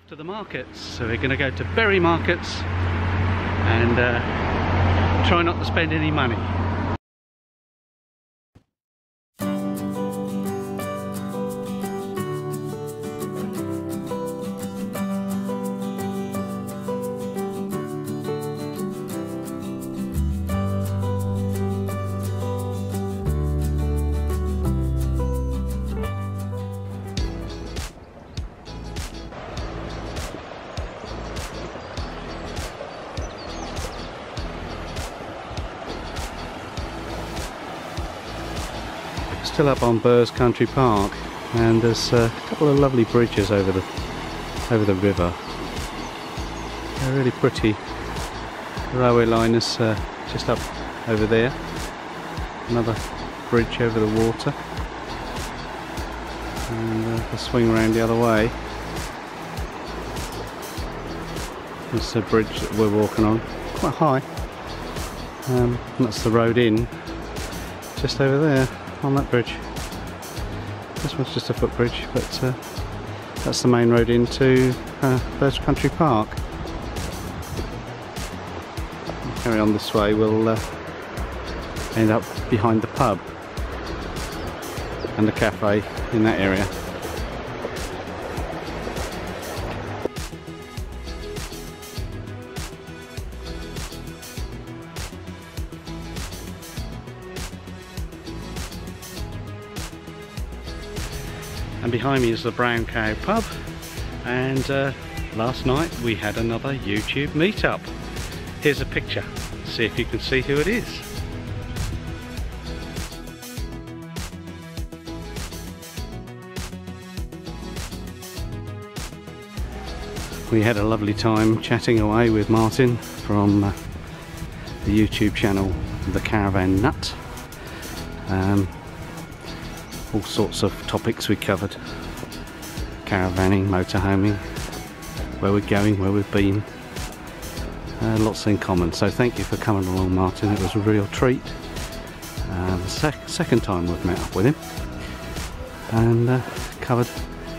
To the markets, so we're going to go to Bury markets and try not to spend any money. Still up on Burrs Country Park, and there's a couple of lovely bridges over the river. They're really pretty. The railway line is just up over there. Another bridge over the water, and we'll swing around the other way. There's a bridge that we're walking on, quite high. That's the road in, just over there. On that bridge. This one's just a footbridge, but that's the main road into Burrs Country Park. We'll carry on this way, we'll end up behind the pub and the cafe in that area. And behind me is the Brown Cow pub, and last night we had another YouTube meetup. Here's a picture, see if you can see who it is. We had a lovely time chatting away with Martin from the YouTube channel The Caravan Nut. All sorts of topics we covered. Caravanning, motorhoming, where we're going, where we've been. Lots in common. So thank you for coming along, Martin. It was a real treat. The second time we've met up with him. And covered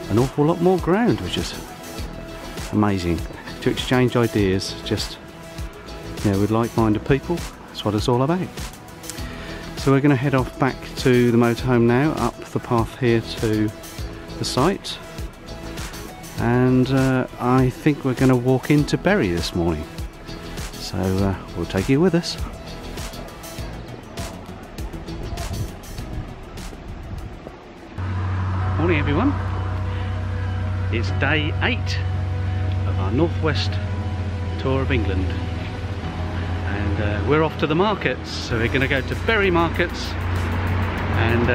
an awful lot more ground, which is amazing. To exchange ideas, just, you know, with like-minded people. That's what it's all about. So we're going to head off back to the motorhome now, up the path here to the site, and I think we're going to walk into Bury this morning, so we'll take you with us. Morning everyone, it's day 8 of our northwest tour of England. And we're off to the markets, so we're going to go to Bury markets and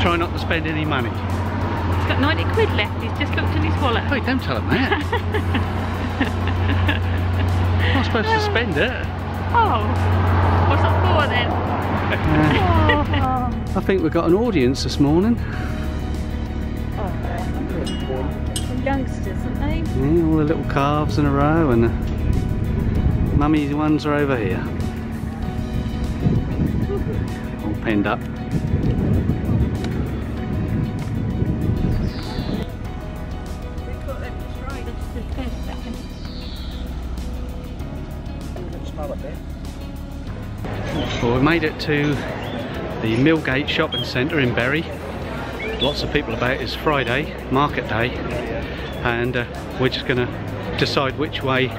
try not to spend any money. He's got 90 quid left, he's just looked in his wallet. Wait, don't tell him that. I'm not supposed to spend it. Oh, what's that for then? I think we've got an audience this morning. Some youngsters, aren't they? Yeah, all the little calves in a row, and mummy ones are over here. All penned up. Well, we've made it to the Millgate Shopping Centre in Bury. Lots of people about. It's Friday, market day, and we're just going to decide which way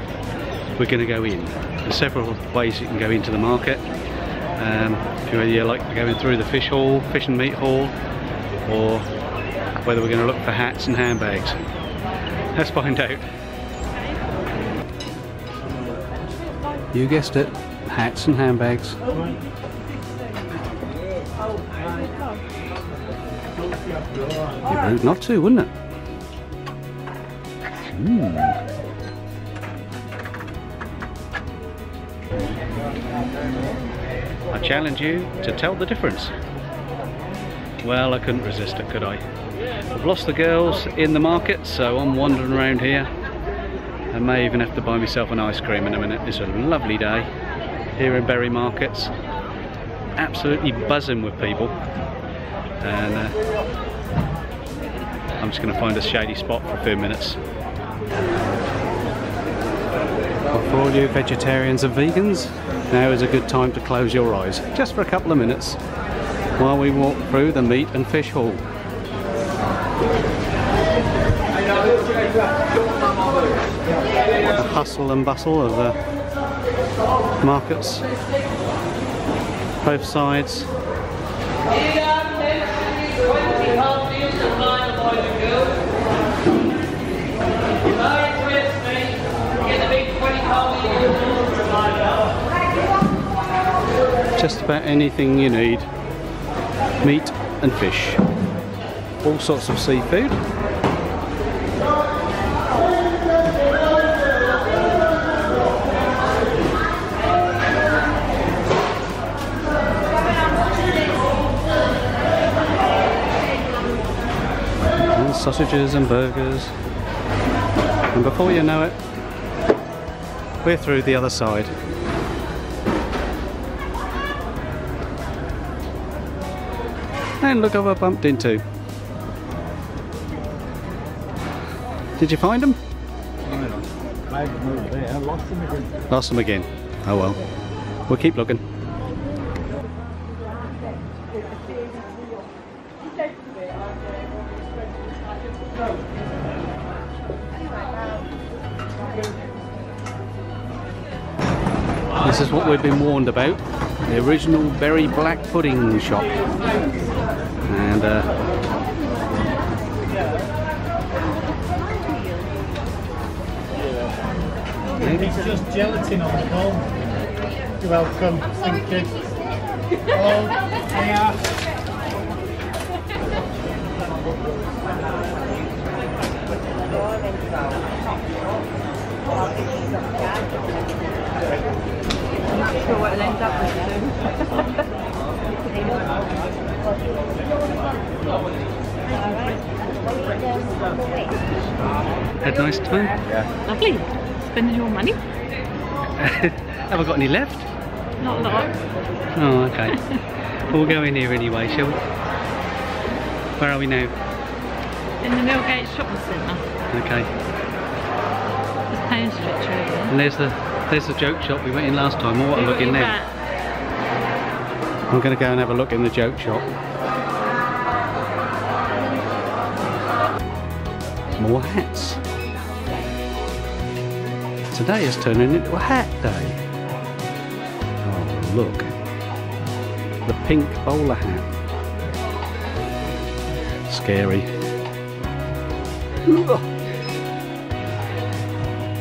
we're going to go in. There's several ways you can go into the market. If you like going through the fish and meat hall, or whether we're going to look for hats and handbags. Let's find out. You guessed it, hats and handbags. Be rude not to, wouldn't it? I challenge you to tell the difference. Well, I couldn't resist it, could I? I've lost the girls in the market, so I'm wandering around here. I may even have to buy myself an ice cream in a minute. It's a lovely day here in Bury markets. Absolutely buzzing with people. And I'm just going to find a shady spot for a few minutes But for all you vegetarians and vegans, now is a good time to close your eyes, just for a couple of minutes, while we walk through the meat and fish hall. The hustle and bustle of the markets, both sides. Just about anything you need, meat and fish, all sorts of seafood. And sausages and burgers, and before you know it, we're through the other side. And look who I bumped into. Did you find them? I moved there, lost them again. Lost them again. Oh well. We'll keep looking. This is what we've been warned about. The original berry black pudding shop. And it's just gelatin on the bowl. You're welcome, thank you. Oh, yeah. I'm not sure what it'll end up with soon. had a nice time. Yeah. Lovely. Spending your money? Have I got any left? Not a lot. Oh, okay. We'll go in here anyway, shall we? Where are we now? In the Millgate Shopping Centre. Okay. It's Town Street, Trev. And there's the joke shop we went in last time. Well, what a look in there. I'm going to go and have a look in the joke shop. More hats. Today is turning into a hat day. Oh, look. The pink bowler hat. Scary.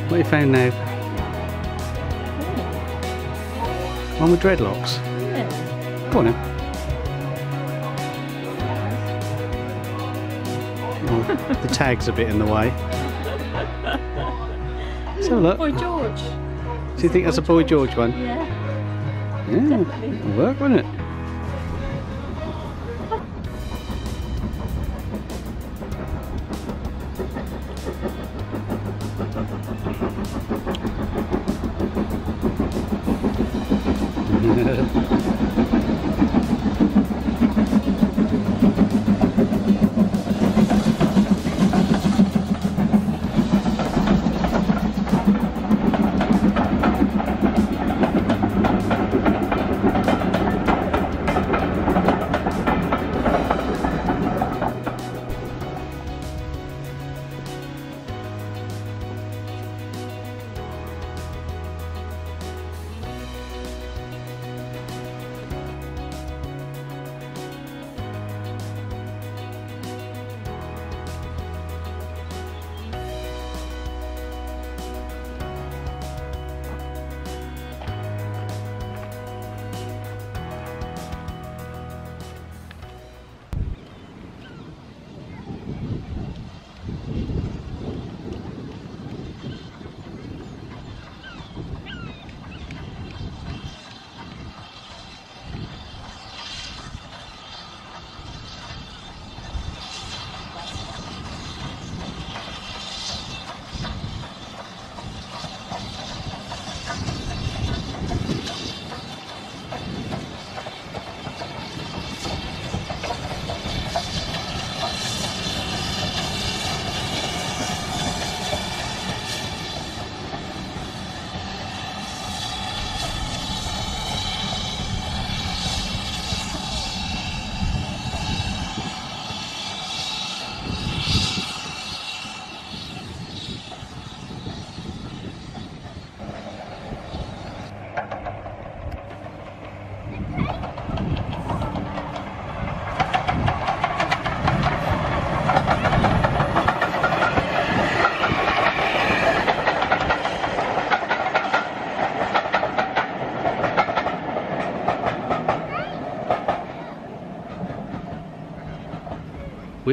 What have you found now? One with dreadlocks? Yeah. Go on then. Oh, the tag's a bit in the way. So look. Boy George. Do you think that's a Boy George one? Yeah. Yeah. It'll work, won't it?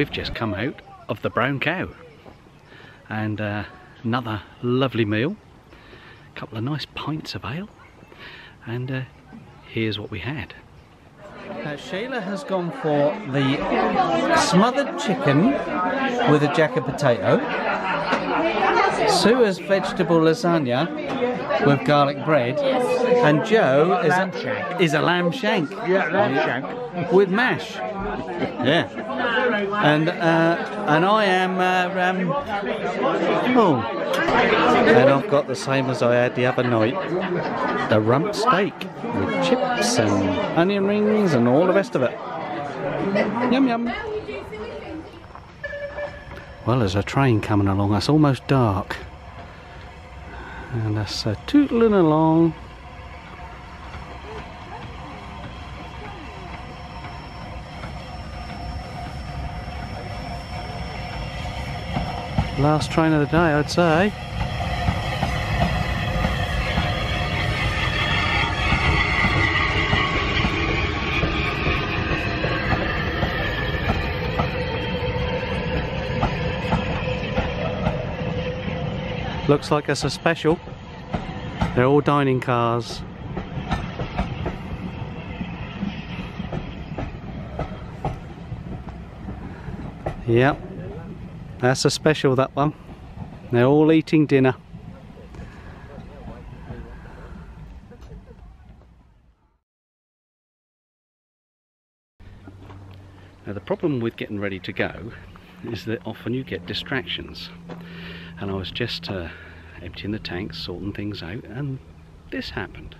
we've just come out of the Brown Cow, and another lovely meal, a couple of nice pints of ale, and here's what we had. Sheila has gone for the smothered chicken with a jacket potato. Sue has vegetable lasagna with garlic bread, and Joe is a lamb shank. Yeah, lamb shank. With mash. Yeah. And I am and I've got the same as I had the other night, the rump steak with chips and onion rings and all the rest of it. Yum yum. Well, there's a train coming along. It's almost dark, and that's tootling along. Last train of the day, I'd say. Looks like it's a special. They're all dining cars. Yep. That's a special, that one. They're all eating dinner. Now the problem with getting ready to go is that often you get distractions. And I was just emptying the tanks, sorting things out, and this happened.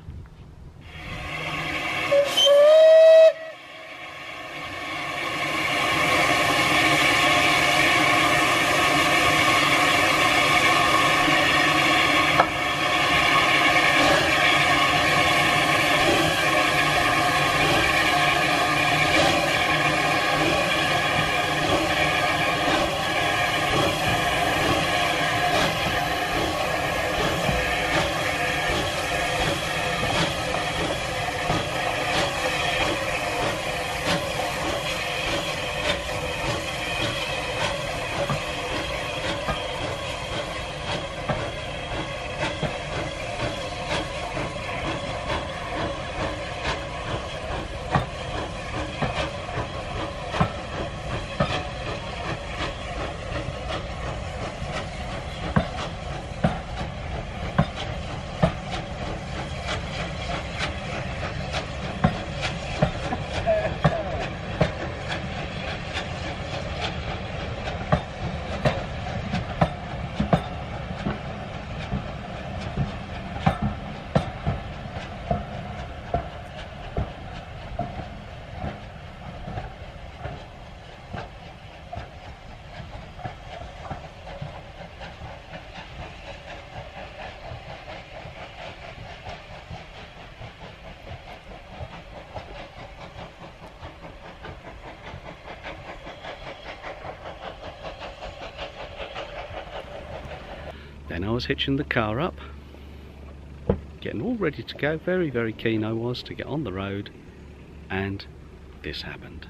Then I was hitching the car up, getting all ready to go. Very, very keen I was to get on the road, and this happened.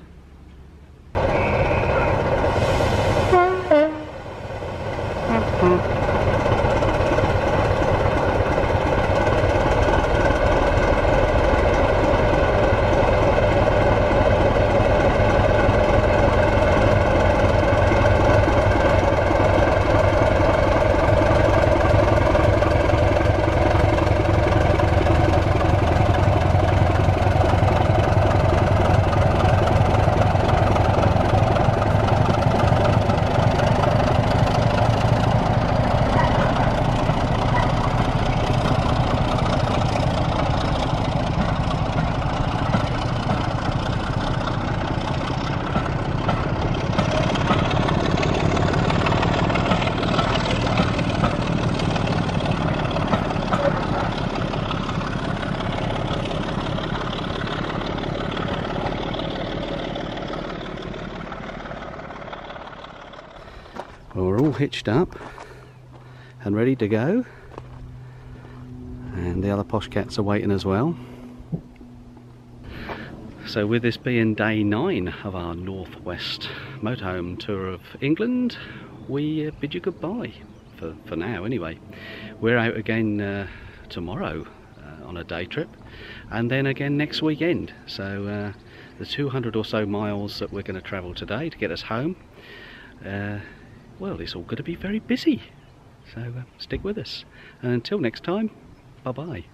Well, we're all hitched up and ready to go, and the other posh cats are waiting as well. So with this being day 9 of our Northwest motorhome tour of England, we bid you goodbye, for now anyway. We're out again tomorrow on a day trip, and then again next weekend. So the 200 or so miles that we're going to travel today to get us home, well, it's all going to be very busy. So stick with us, and until next time, bye bye.